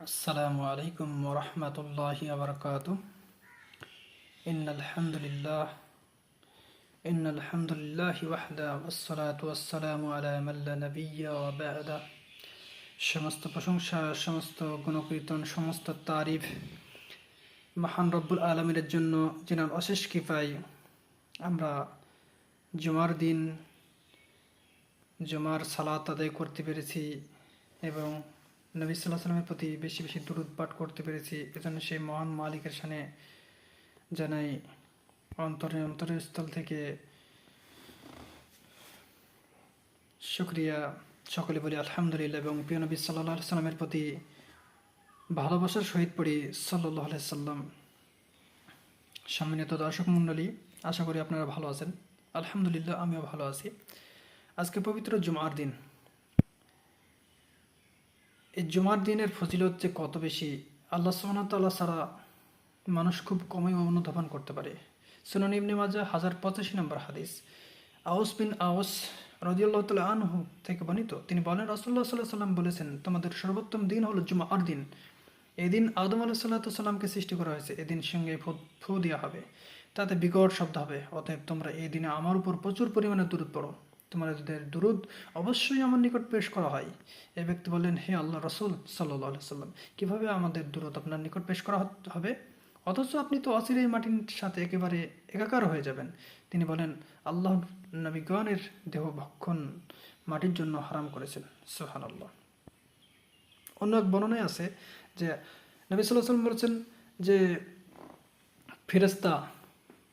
আসসালামু আলাইকুম ওয়া রাহমাতুল্লাহি ওয়া বারাকাতুহু ইন্নাল হামদুলিল্লাহি ওয়াহদা ওয়াসসালাতু ওয়াসসালামু আলা মান লা নাবিয়্যা ওয়া বা'দা। সমস্ত প্রশংসা, সমস্ত গুণকীর্তন, সমস্ত তারিফ মহান রব্বুল আলামিনের জন্য, যিনার অশেষ কৃপায় আমরা জুমার দিন জুমার সালাত আদায় করতে পেরেছি এবং নবী সাল্লাল্লাহু আলাইহি ওয়াসাল্লামের প্রতি বেশি বেশি দুরূদ পাঠ করতে পেরেছি। এজন্য সেই মহান মালিকের শানে জানাই অন্তরের স্থল থেকে শুকরিয়া। সকলে বলি আলহামদুলিল্লাহ এবং প্রিয় নবী সাল্লাল্লাহু আলাইহি সাল্লামের প্রতি ভালোবাসার সহিত পড়ি সাল্লাল্লাহু আলাইহি সাল্লাম। সম্মানিত দর্শক মণ্ডলী, আশা করি আপনারা ভালো আছেন। আলহামদুলিল্লাহ, আমিও ভালো আছি। আজকে পবিত্র জুমার দিন। এই জুমার দিনের ফজিলত যে কত বেশি, আল্লাহ সুবহানাহু ওয়া তাআলা ছাড়া মানুষ খুব কমই অনুধাবন করতে পারে। সুনান ইবনে মাজাহ 1085 নম্বর হাদিস, আউস বিন আউস রাদিয়াল্লাহু তাআলা আনহু থেকে বর্ণিত। তিনি বলেন, রাসূলুল্লাহ সাল্লাল্লাহু আলাইহি সাল্লাম বলেছেন, তোমাদের সর্বোত্তম দিন হলো জুমার দিন। এই দিন আদম আলাইহিস সালামকে সৃষ্টি করা হয়েছে। এদিন সঙ্গে ফু দেওয়া হবে, তাতে বিকট শব্দ হবে। অতএব তোমরা এই দিনে আমার উপর প্রচুর পরিমাণে দুরূদ পড়ো। তোমাদের দুরূদ অবশ্যই আমার নিকট পেশ করা হয়। এই ব্যক্তি বললেন, হে আল্লাহ রাসূল সাল্লাল্লাহু আলাইহি সাল্লাম, কিভাবে আমাদের দুরূদ আপনার নিকট পেশ করা হবে, অথচ আপনি তো অচিরেই মাটির সাথে একেবারে একাকার হয়ে যাবেন। তিনি বলেন, আল্লাহ নবীগণের দেহ ভক্ষণ মাটির জন্য হারাম করেছেন। সুবহানাল্লাহ। অন্য এক বর্ণনায় আছে যে নবী সাল্লাল্লাহু আলাইহি ওয়াসাল্লাম বলেছেন যে ফেরেশতা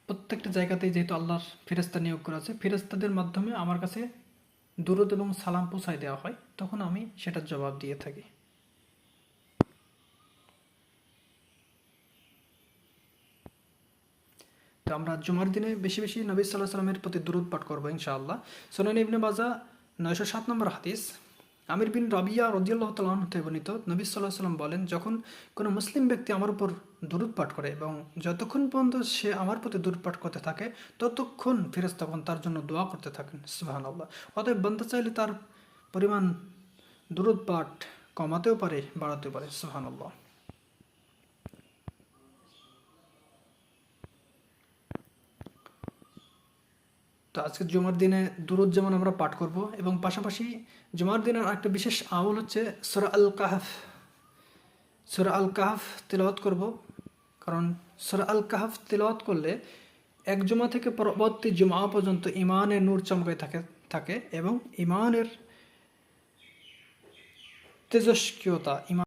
প্রত্যেকটা জায়গাতেই যেহেতু আল্লাহর ফেরেশতা নিয়োগ করা আছে, ফেরেশতাদের মাধ্যমে আমার কাছে দুরূদ এবং সালাম পৌঁছায় দেওয়া হয়, তখন আমি সেটার জবাব দিয়ে থাকি। তো আমরা জুমার দিনে বেশি বেশি নবী সাল্লাল্লাহু আলাইহি ওয়াসাল্লামের প্রতি দুরূদ পাঠ করবো ইনশাআল্লাহ। সুনান ইবনে মাজাহ 907 নম্বর হাদিস, আমির বিন রাবিয়া রাদিয়াল্লাহু তাআলা আনহু থেকে বর্ণিত। নবী সাল্লাল্লাহু আলাইহি ওয়াসাল্লাম বলেন, যখন কোনো মুসলিম ব্যক্তি আমার উপর দুরূদ পাঠ করে এবং যতক্ষণ পর্যন্ত সে আমার প্রতি দুরূদ পাঠ করতে থাকে, ততক্ষণ ফেরেশতাগণ তার জন্য দোয়া করতে থাকেন। সুবহানাল্লাহ। অতএব বান্দা চাইলে তার পরিমাণ দুরূদ পাঠ কমাতেও পারে, বাড়াতেও পারে। সুবহানাল্লাহ। তো আজকে জুমার দিনে দুরূদ যেমন আমরা পাঠ করব এবং পাশাপাশি জুমার দিনের আরেকটা বিশেষ আমল হচ্ছে সূরা আল কাহফ। সূরা আল কাহফ তিলাওয়াত করব, কারণ সূরা আল কাহফ তিলাওয়াত করলে এক জুমা থেকে পরবর্তী জুমা পর্যন্ত ঈমানের নূর চমকায় থাকে এবং ঈমানের তেজস্ক্রিয়তা